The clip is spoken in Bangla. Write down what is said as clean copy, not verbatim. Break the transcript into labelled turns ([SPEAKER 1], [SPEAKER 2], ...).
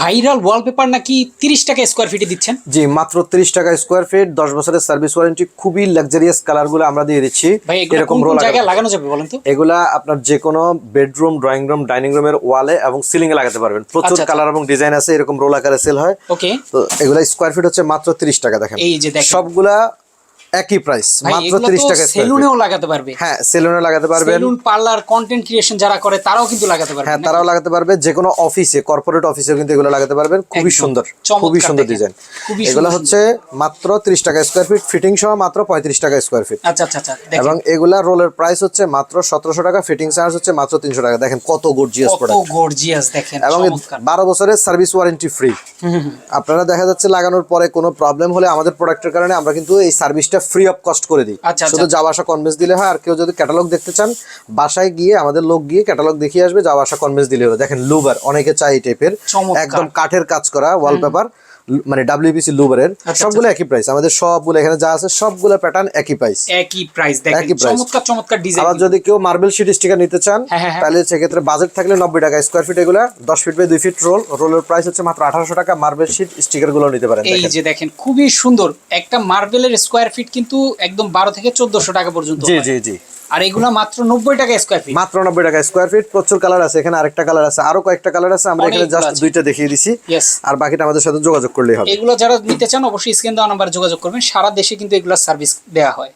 [SPEAKER 1] ভাইরাল ওয়ালপেপার নাকি 30 টাকা স্কয়ার ফিটে দিচ্ছেন?
[SPEAKER 2] জি, মাত্র 30 টাকা স্কয়ার ফিট, 10 বছরের সার্ভিস ওয়ারেন্টি, খুবই লাক্সারিয়াস কালারগুলো আমরা দিয়ে দিচ্ছি।
[SPEAKER 1] ভাই এরকম কোন জায়গায় লাগানো যাবে বলেন তো?
[SPEAKER 2] এগুলা আপনার যে কোনো বেডরুম, ড্রয়িং রুম, ডাইনিং রুমের ওয়ালে এবং সিলিং এ লাগাতে পারবেন। প্রচুর কালার এবং ডিজাইন আছে, এরকম রোল আকারে সেল হয়।
[SPEAKER 1] ওকে,
[SPEAKER 2] তো এগুলা স্কয়ার ফিট হচ্ছে মাত্র 30 টাকা। দেখেন
[SPEAKER 1] এই যে দেখেন
[SPEAKER 2] সবগুলা একই প্রাইস, মাত্র 30 টাকা স্কয়ার ফিট।
[SPEAKER 1] সেলুনেও লাগাতে পারবে।
[SPEAKER 2] হ্যাঁ, সেলুনে লাগাতে পারবেন।
[SPEAKER 1] সেলুন, পার্লার, কন্টেন্ট ক্রিয়েশন যারা করে তারাও কিন্তু লাগাতে পারবে।
[SPEAKER 2] হ্যাঁ, তারাও লাগাতে পারবে। যে কোনো অফিসে, কর্পোরেট অফিসে কিন্তু এগুলো লাগাতে পারবেন। খুবই সুন্দর, খুবই সুন্দর ডিজাইন। এগুলো হচ্ছে মাত্র 30 টাকা স্কয়ার ফিট, ফিটিং সহ মাত্র 35 টাকা স্কয়ার ফিট।
[SPEAKER 1] আচ্ছা আচ্ছা আচ্ছা,
[SPEAKER 2] এবং এগুলা রোলের প্রাইস হচ্ছে মাত্র 1700 টাকা, ফিটিং চার্জ হচ্ছে মাত্র 300 টাকা। দেখেন কত গর্জিয়াস প্রোডাক্ট,
[SPEAKER 1] কত গর্জিয়াস দেখেন।
[SPEAKER 2] এবং 12 বছরের সার্ভিস ওয়ারেন্টি ফ্রি। আপনারা দেখা যাচ্ছে লাগানোর পরে কোনো প্রবলেম হলে আমাদের প্রোডাক্টের কারণে আমরা কিন্তু এই সার্ভিসটা ফ্রি অফ কস্ট করে দিই। শুধু যাওয়া আসা কনভেন্স দিলে হয়। আর কেউ যদি ক্যাটালগ দেখতে চান, বাসায় গিয়ে আমাদের লোক গিয়ে ক্যাটালগ দেখিয়ে আসবে, যাওয়া আসা কনভেন্স দিলে হলো। দেখেন লুবার, অনেকে চাই এই টাইপের, একদম কাঠের কাজ করা ওয়ালপেপার, মানে ডাব্লিউপিসি লুবারের। সবগুলো একই প্রাইস, আমাদের সবগুলো এখানে যা আছে সবগুলো প্যাটার্ন একই প্রাইস,
[SPEAKER 1] একই প্রাইস। দেখেন চমৎকার চমৎকার ডিজাইন।
[SPEAKER 2] আবার যদি কেউ মার্বেল শীট স্টিকার নিতে চান, তাহলে সেক্ষেত্রে বাজেট থাকলে 90 টাকা স্কয়ার ফিট। এগুলা 10 ফিট বাই 2 ফিট রোল, রোলের প্রাইস হচ্ছে মাত্র 1800 টাকা। মার্বেল শীট স্টিকার গুলো নিতে পারেন।
[SPEAKER 1] এই যে দেখেন খুবই সুন্দর একটা মার্বেলের স্কয়ার ফিট কিন্তু একদম 12 থেকে 1400 টাকা পর্যন্ত।
[SPEAKER 2] জি জি জি।
[SPEAKER 1] আর এগুলা মাত্র 90 টাকা স্কয়ার ফিট,
[SPEAKER 2] মাত্র 90 টাকা স্কয়ার ফিট। প্রচুর কালার আছে এখানে, আরেকটা কালার আছে, আরো কয়েকটা কালার আছে। আমরা এখানে জাস্ট দুইটা দেখিয়ে দিছি, আর বাকিটা আমাদের সাথে যোগাযোগ করলেই হবে।
[SPEAKER 1] এগুলো যারা নিতে চান অবশ্যই স্ক্রিন দেওয়া নাম্বারে যোগাযোগ করবেন। সারা দেশে কিন্তু এগুলা সার্ভিস দেওয়া হয়।